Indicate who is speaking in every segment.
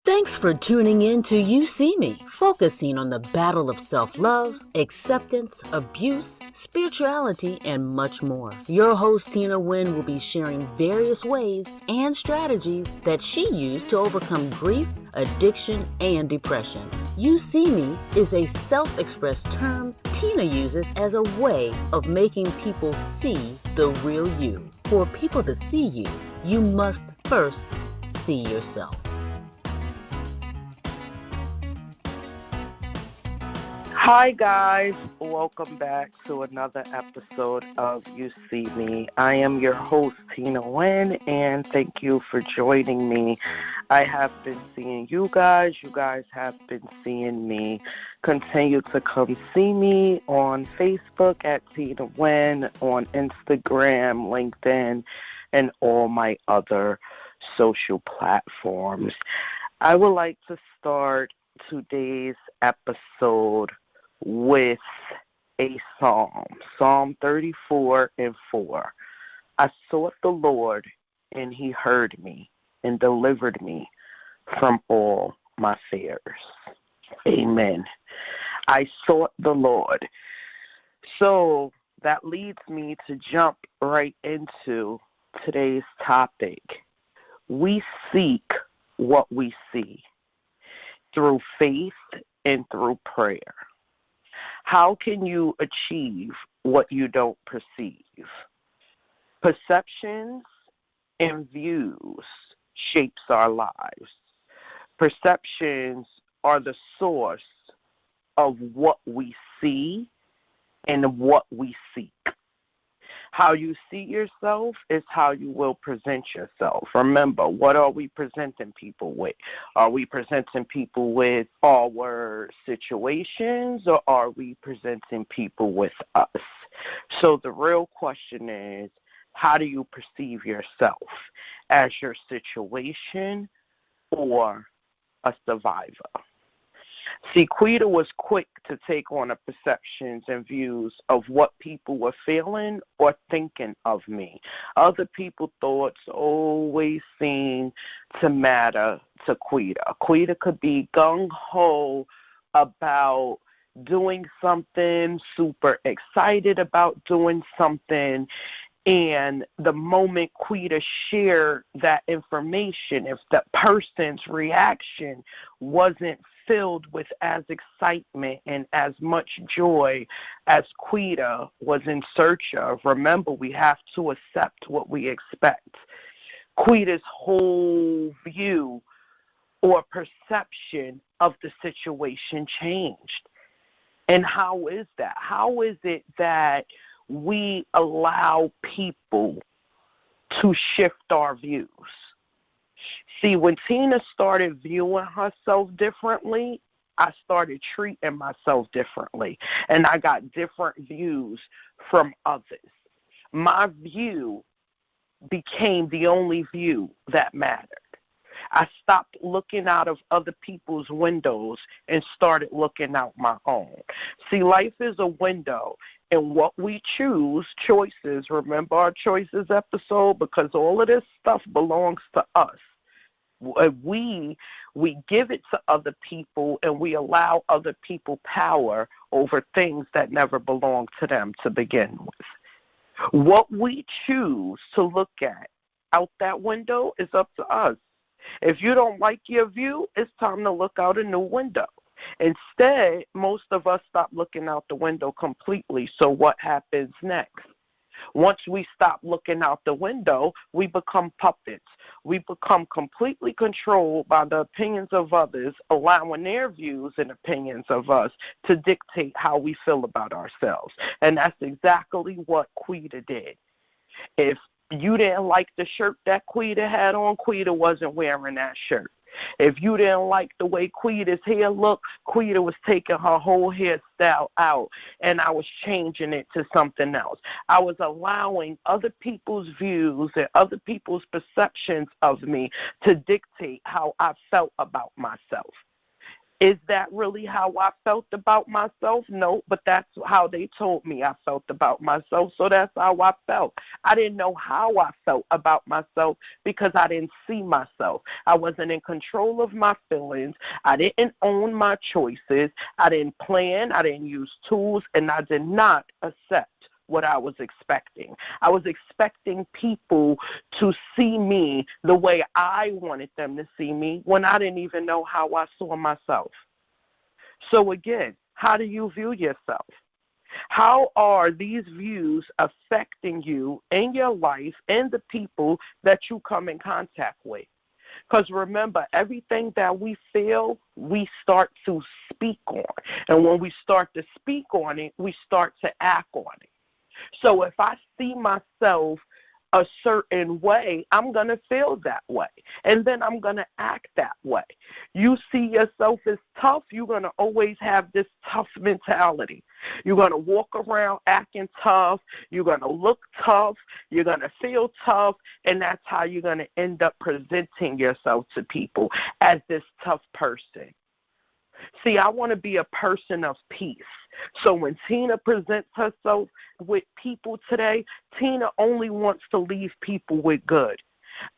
Speaker 1: Thanks for tuning in to YouSeeMe, focusing on the battle of self-love, acceptance, abuse, spirituality, and much more. Your host, Tina Wynn, will be sharing various ways and strategies that she used to overcome grief, addiction, and depression. YouSeeMe is a self-expressed term Tina uses as a way of making people see the real you. For people to see you, you must first see yourself.
Speaker 2: Hi, guys. Welcome back to another episode of You See Me. I am your host, Tina Wynn, and thank you for joining me. I have been seeing you guys. You guys have been seeing me. Continue to come see me on Facebook at Tina Wynn, on Instagram, LinkedIn, and all my other social platforms. I would like to start today's episode with a psalm, Psalm 34:4. I sought the Lord, and he heard me and delivered me from all my fears. Amen. I sought the Lord. So that leads me to jump right into today's topic. We seek what we see through faith and through prayer. How can you achieve what you don't perceive? Perceptions and views shapes our lives. Perceptions are the source of what we see and what we seek. How you see yourself is how you will present yourself. Remember, what are we presenting people with? Are we presenting people with our situations, or are we presenting people with us? So the real question is, how do you perceive yourself? As your situation or a survivor? See, Quita was quick to take on the perceptions and views of what people were feeling or thinking of me. Other people's thoughts always seem to matter to Quita. Quita could be gung-ho about doing something, super excited about doing something, and the moment Quita shared that information, if the person's reaction wasn't filled with as excitement and as much joy as Quita was in search of, remember, we have to accept what we expect. Quita's whole view or perception of the situation changed. And how is that? How is it that we allow people to shift our views? See, when Tina started viewing herself differently, I started treating myself differently, and I got different views from others. My view became the only view that mattered. I stopped looking out of other people's windows and started looking out my own. See, life is a window, and what we choose, choices, remember our choices episode, because all of this stuff belongs to us. We give it to other people, and we allow other people power over things that never belonged to them to begin with. What we choose to look at out that window is up to us. If you don't like your view, it's time to look out a new window. Instead, most of us stop looking out the window completely. So what happens next? Once we stop looking out the window, we become puppets. We become completely controlled by the opinions of others, allowing their views and opinions of us to dictate how we feel about ourselves. And that's exactly what Quita did. If you didn't like the shirt that Quita had on, Quita wasn't wearing that shirt. If you didn't like the way Quita's hair looked, Quita was taking her whole hairstyle out, and I was changing it to something else. I was allowing other people's views and other people's perceptions of me to dictate how I felt about myself. Is that really how I felt about myself? No, but that's how they told me I felt about myself, so that's how I felt. I didn't know how I felt about myself because I didn't see myself. I wasn't in control of my feelings. I didn't own my choices. I didn't plan. I didn't use tools, and I did not accept what I was expecting. I was expecting people to see me the way I wanted them to see me when I didn't even know how I saw myself. So again, how do you view yourself? How are these views affecting you in your life and the people that you come in contact with? Because remember, everything that we feel, we start to speak on. And when we start to speak on it, we start to act on it. So if I see myself a certain way, I'm going to feel that way. And then I'm going to act that way. You see yourself as tough, you're going to always have this tough mentality. You're going to walk around acting tough. You're going to look tough. You're going to feel tough. And that's how you're going to end up presenting yourself to people, as this tough person. See, I want to be a person of peace. So when Tina presents herself with people today, Tina only wants to leave people with good.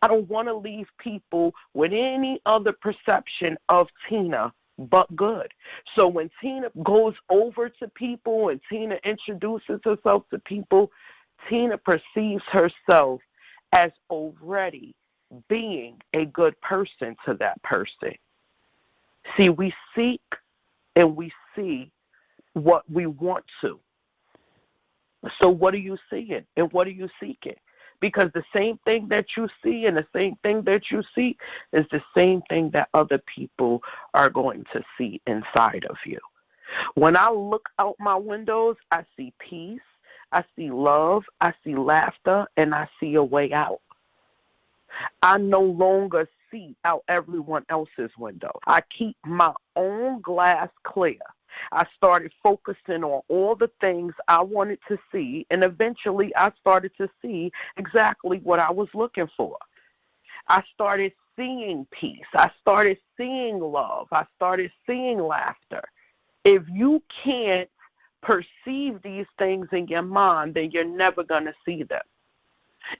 Speaker 2: I don't want to leave people with any other perception of Tina but good. So when Tina goes over to people and Tina introduces herself to people, Tina perceives herself as already being a good person to that person. See, we seek and we see what we want to. So what are you seeing and what are you seeking? Because the same thing that you see and the same thing that you seek is the same thing that other people are going to see inside of you. When I look out my windows, I see peace, I see love, I see laughter, and I see a way out. I no longer see out everyone else's window. I keep my own glass clear. I started focusing on all the things I wanted to see, and eventually I started to see exactly what I was looking for. I started seeing peace. I started seeing love. I started seeing laughter. If you can't perceive these things in your mind, then you're never going to see them.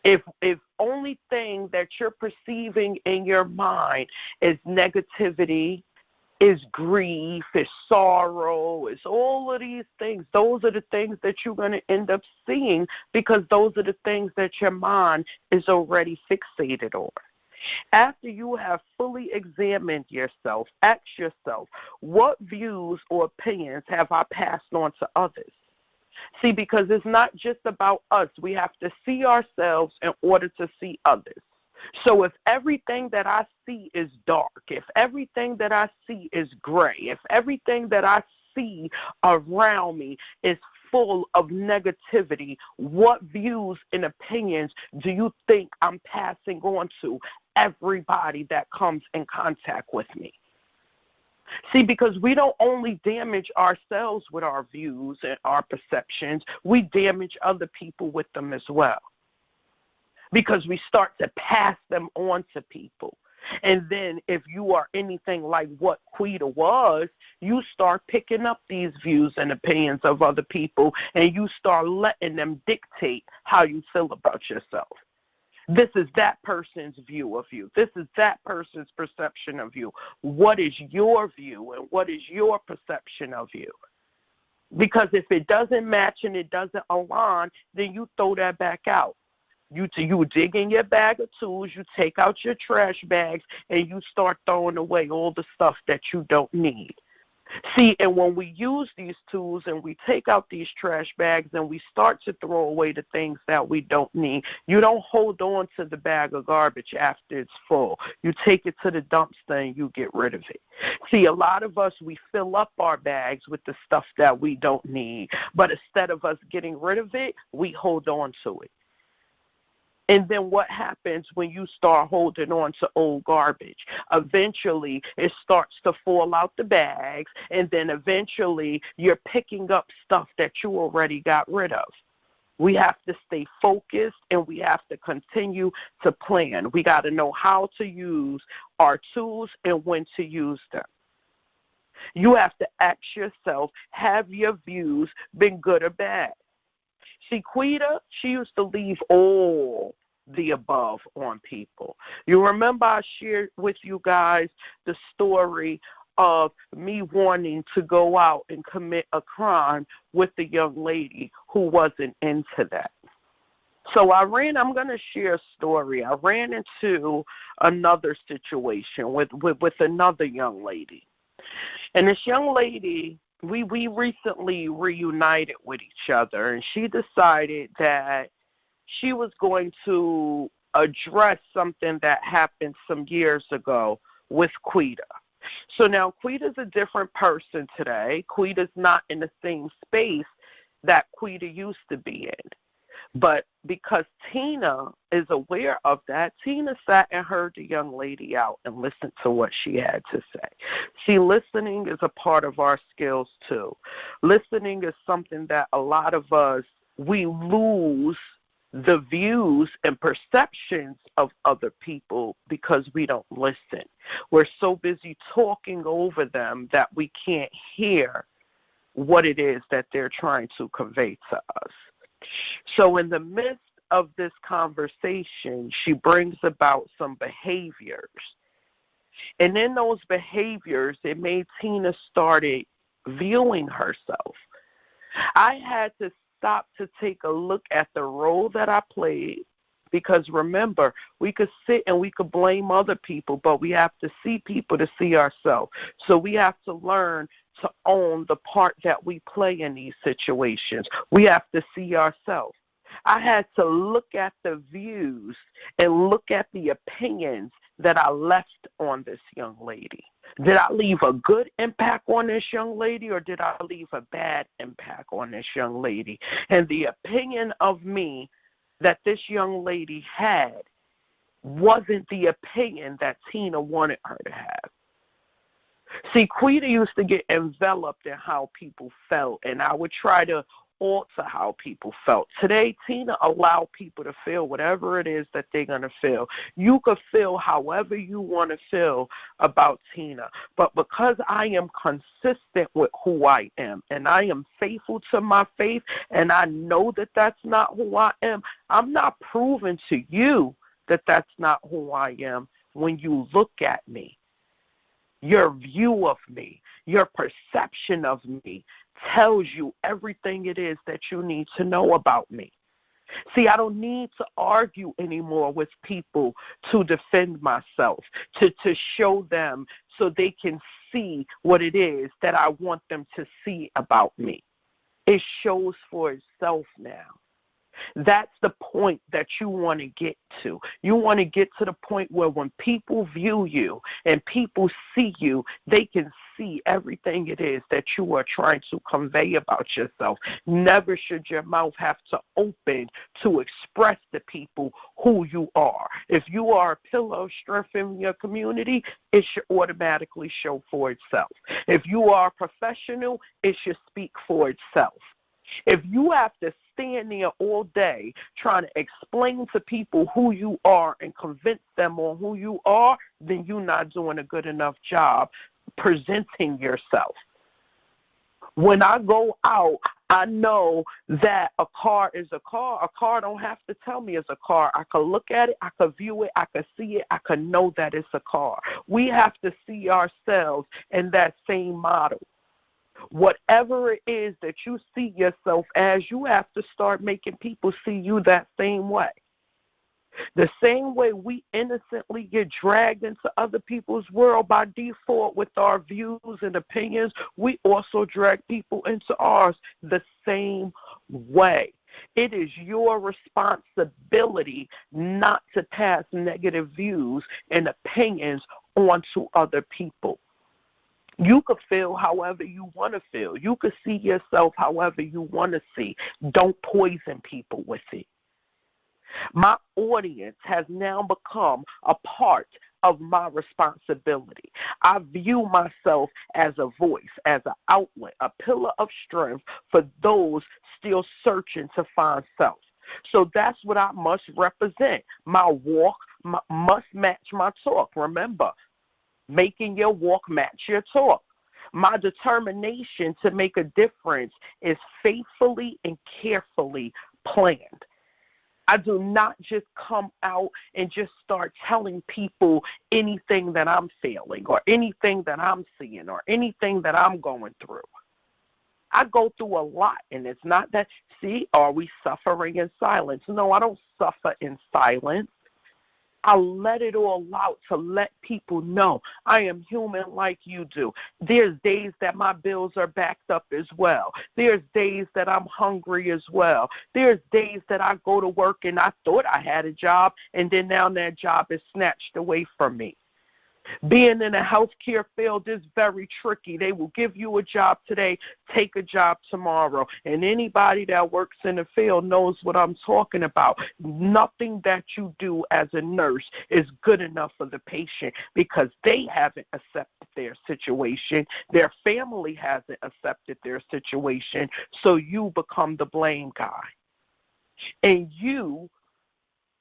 Speaker 2: If only thing that you're perceiving in your mind is negativity, is grief, is sorrow, is all of these things, those are the things that you're going to end up seeing because those are the things that your mind is already fixated on. After you have fully examined yourself, ask yourself, what views or opinions have I passed on to others? See, because it's not just about us. We have to see ourselves in order to see others. So if everything that I see is dark, if everything that I see is gray, if everything that I see around me is full of negativity, what views and opinions do you think I'm passing on to everybody that comes in contact with me? See, because we don't only damage ourselves with our views and our perceptions, we damage other people with them as well. Because we start to pass them on to people. And then if you are anything like what Quita was, you start picking up these views and opinions of other people, and you start letting them dictate how you feel about yourself. This is that person's view of you. This is that person's perception of you. What is your view and what is your perception of you? Because if it doesn't match and it doesn't align, then you throw that back out. You dig in your bag of tools, you take out your trash bags, and you start throwing away all the stuff that you don't need. See, and when we use these tools and we take out these trash bags and we start to throw away the things that we don't need, you don't hold on to the bag of garbage after it's full. You take it to the dumpster and you get rid of it. See, a lot of us, we fill up our bags with the stuff that we don't need, but instead of us getting rid of it, we hold on to it. And then what happens when you start holding on to old garbage? Eventually, it starts to fall out the bags, and then eventually you're picking up stuff that you already got rid of. We have to stay focused, and we have to continue to plan. We got to know how to use our tools and when to use them. You have to ask yourself, have your views been good or bad? See, Quita, she used to leave all the above on people. You remember I shared with you guys the story of me wanting to go out and commit a crime with the young lady who wasn't into that. So I'm going to share a story. I ran into another situation with another young lady. And this young lady, we recently reunited with each other, and she decided that she was going to address something that happened some years ago with Quita. So now Quita's a different person today. Quita's not in the same space that Quita used to be in. But because Tina is aware of that, Tina sat and heard the young lady out and listened to what she had to say. See, listening is a part of our skills too. Listening is something that a lot of us, we lose the views and perceptions of other people because we don't listen. We're so busy talking over them that we can't hear what it is that they're trying to convey to us. So in the midst of this conversation, she brings about some behaviors. And in those behaviors, it made Tina started viewing herself. I had to stop to take a look at the role that I played, because remember, we could sit and we could blame other people, but we have to see people to see ourselves. So we have to learn to own the part that we play in these situations. We have to see ourselves. I had to look at the views and look at the opinions that I left on this young lady. Did I leave a good impact on this young lady, or did I leave a bad impact on this young lady? And the opinion of me that this young lady had wasn't the opinion that Tina wanted her to have. See, Quita used to get enveloped in how people felt, and I would try to alter how people felt. Today, Tina allowed people to feel whatever it is that they're going to feel. You could feel however you want to feel about Tina, but because I am consistent with who I am, and I am faithful to my faith, and I know that that's not who I am, I'm not proving to you that that's not who I am when you look at me. Your view of me, your perception of me tells you everything it is that you need to know about me. See, I don't need to argue anymore with people to defend myself, to show them so they can see what it is that I want them to see about me. It shows for itself now. That's the point that you want to get to. You want to get to the point where when people view you and people see you, they can see everything it is that you are trying to convey about yourself. Never should your mouth have to open to express to people who you are. If you are a pillar of strength in your community, it should automatically show for itself. If you are a professional, it should speak for itself. If you have to stand there all day trying to explain to people who you are and convince them on who you are, then you're not doing a good enough job presenting yourself. When I go out, I know that a car is a car. A car don't have to tell me it's a car. I can look at it, I can view it, I can see it, I can know that it's a car. We have to see ourselves in that same model. Whatever it is that you see yourself as, you have to start making people see you that same way. The same way we innocently get dragged into other people's world by default with our views and opinions, we also drag people into ours the same way. It is your responsibility not to pass negative views and opinions onto other people. You could feel however you want to feel. You could see yourself however you want to see. Don't poison people with it. My audience has now become a part of my responsibility. I view myself as a voice, as an outlet, a pillar of strength for those still searching to find self. So that's what I must represent. My walk must match my talk. Remember, making your walk match your talk. My determination to make a difference is faithfully and carefully planned. I do not just come out and just start telling people anything that I'm feeling or anything that I'm seeing or anything that I'm going through. I go through a lot, and it's not that, see, are we suffering in silence? No, I don't suffer in silence. I let it all out to let people know I am human like you do. There's days that my bills are backed up as well. There's days that I'm hungry as well. There's days that I go to work and I thought I had a job, and then now that job is snatched away from me. Being in a healthcare field is very tricky. They will give you a job today, take a job tomorrow. And anybody that works in the field knows what I'm talking about. Nothing that you do as a nurse is good enough for the patient because they haven't accepted their situation. Their family hasn't accepted their situation. So you become the blame guy. And you,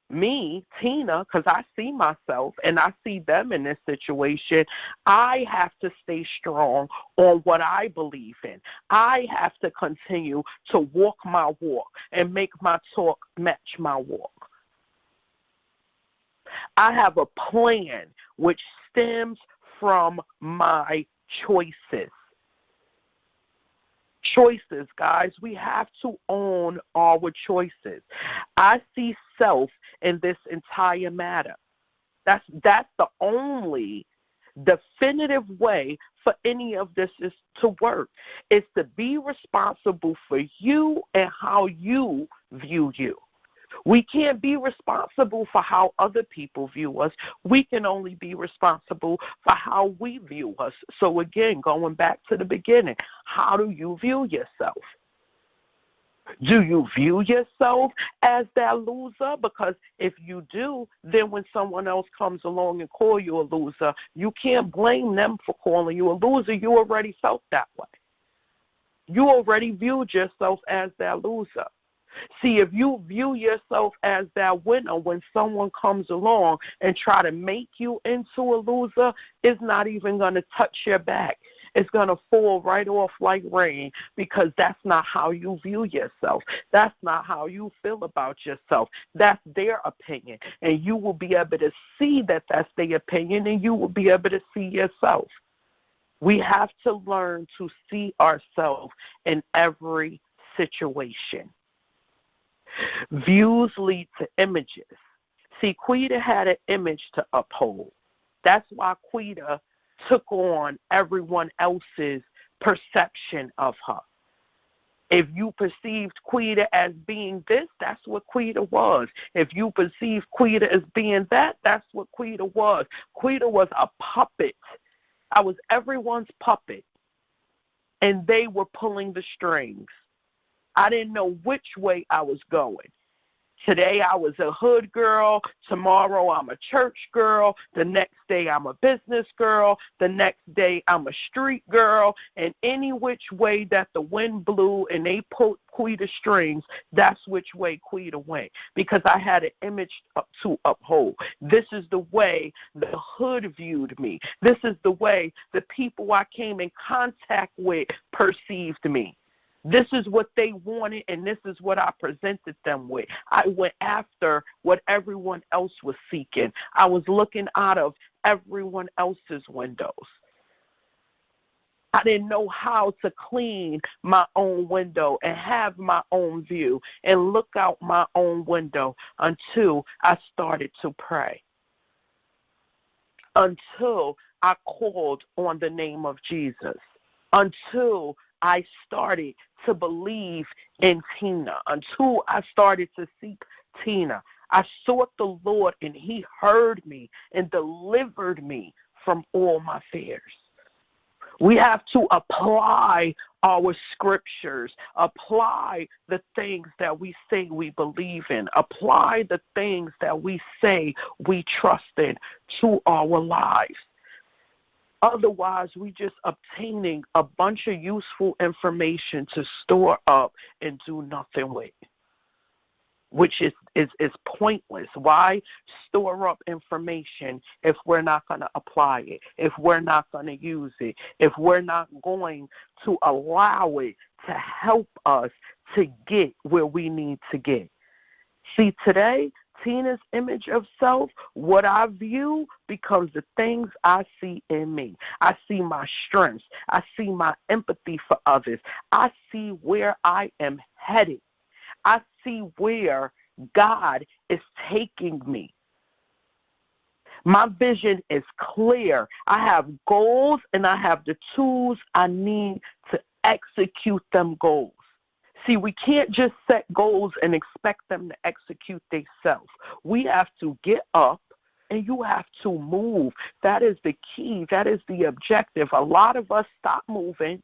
Speaker 2: me, Tina, because I see myself and I see them in this situation, I have to stay strong on what I believe in. I have to continue to walk my walk and make my talk match my walk. I have a plan which stems from my choices. Choices, guys. We have to own our choices. I see self in this entire matter. That's the only definitive way for any of this is to work. It's to be responsible for you and how you view you. We can't be responsible for how other people view us. We can only be responsible for how we view us. So again, going back to the beginning, how do you view yourself? Do you view yourself as that loser? Because if you do, then when someone else comes along and call you a loser, you can't blame them for calling you a loser. You already felt that way. You already viewed yourself as that loser. See, if you view yourself as that winner, when someone comes along and try to make you into a loser, it's not even going to touch your back. It's going to fall right off like rain because that's not how you view yourself. That's not how you feel about yourself. That's their opinion. And you will be able to see that that's their opinion, and you will be able to see yourself. We have to learn to see ourselves in every situation. Views lead to images. See, Quita had an image to uphold. That's why Quita took on everyone else's perception of her. If you perceived Quita as being this, that's what Quita was. If you perceived Quita as being that, that's what Quita was. Quita was a puppet. I was everyone's puppet, and they were pulling the strings. I didn't know which way I was going. Today I was a hood girl. Tomorrow I'm a church girl. The next day I'm a business girl. The next day I'm a street girl. And any which way that the wind blew and they pulled Quita strings, that's which way Quita went. Because I had an image to uphold. This is the way the hood viewed me. This is the way the people I came in contact with perceived me. This is what they wanted, and this is what I presented them with. I went after what everyone else was seeking. I was looking out of everyone else's windows. I didn't know how to clean my own window and have my own view and look out my own window until I started to pray. Until I called on the name of Jesus. Until I started to believe in Tina, until I started to seek Tina. I sought the Lord, and he heard me and delivered me from all my fears. We have to apply our scriptures, apply the things that we say we believe in, apply the things that we say we trust in to our lives. Otherwise, we just obtaining a bunch of useful information to store up and do nothing with. which is pointless. Why store up information if we're not going to apply it, if we're not going to use it, if we're not going to allow it to help us to get where we need to get? See, today, Tina's image of self, what I view becomes the things I see in me. I see my strengths. I see my empathy for others. I see where I am headed. I see where God is taking me. My vision is clear. I have goals and I have the tools I need to execute them goals. See, we can't just set goals and expect them to execute themselves. We have to get up and you have to move. That is the key. That is the objective. A lot of us stop moving,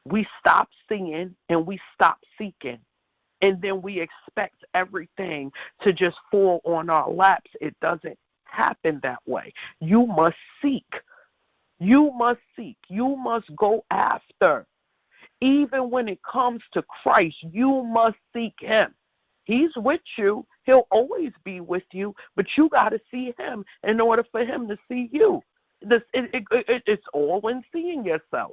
Speaker 2: we stop seeing, and we stop seeking. And then we expect everything to just fall on our laps. It doesn't happen that way. You must seek. You must seek. You must go after. Even when it comes to Christ, you must seek him. He's with you. He'll always be with you, but you got to see him in order for him to see you. It's all in seeing yourself.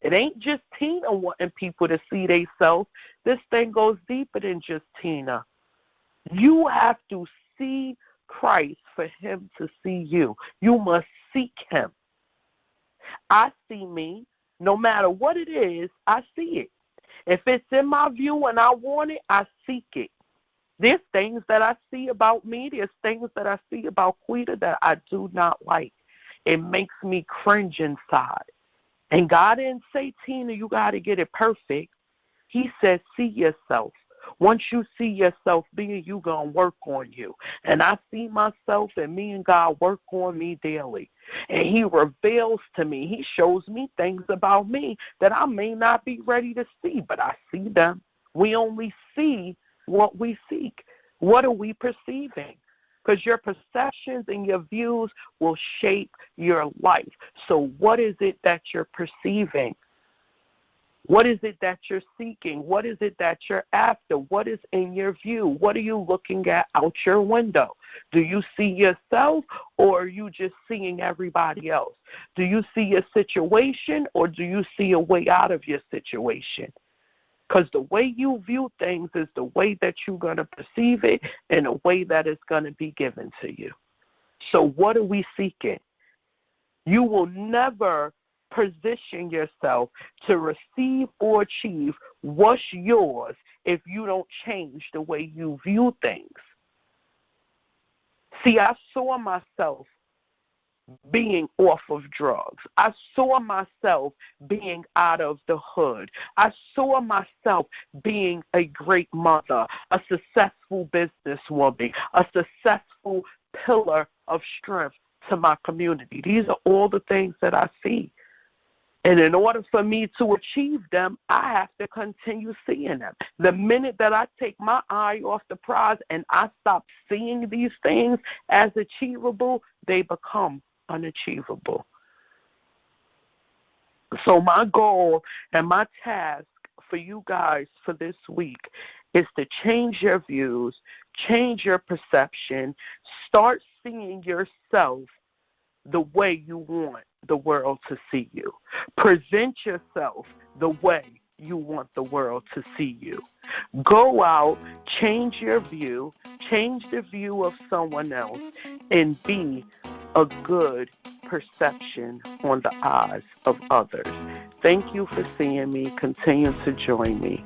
Speaker 2: It ain't just Tina wanting people to see themselves. This thing goes deeper than just Tina. You have to see Christ for him to see you. You must seek him. I see me. No matter what it is, I see it. If it's in my view and I want it, I seek it. There's things that I see about me. There's things that I see about Quita that I do not like. It makes me cringe inside. And God didn't say, Tina, you got to get it perfect. He said, see yourself. Once you see yourself being, you going to work on you. And I see myself, and me and God work on me daily. And he reveals to me, he shows me things about me that I may not be ready to see, but I see them. We only see what we seek. What are we perceiving? Because your perceptions and your views will shape your life. So what is it that you're perceiving? What is it that you're seeking? What is it that you're after? What is in your view? What are you looking at out your window? Do you see yourself, or are you just seeing everybody else? Do you see your situation, or do you see a way out of your situation? Because the way you view things is the way that you're going to perceive it and a way that it's going to be given to you. So what are we seeking? You will never position yourself to receive or achieve what's yours if you don't change the way you view things. See, I saw myself being off of drugs. I saw myself being out of the hood. I saw myself being a great mother, a successful businesswoman, a successful pillar of strength to my community. These are all the things that I see. And in order for me to achieve them, I have to continue seeing them. The minute that I take my eye off the prize and I stop seeing these things as achievable, they become unachievable. So my goal and my task for you guys for this week is to change your views, change your perception, start seeing yourself the way you want the world to see you. Present yourself the way you want the world to see you. Go out, change your view, change the view of someone else, and be a good perception on the eyes of others. Thank you for seeing me. Continue to join me.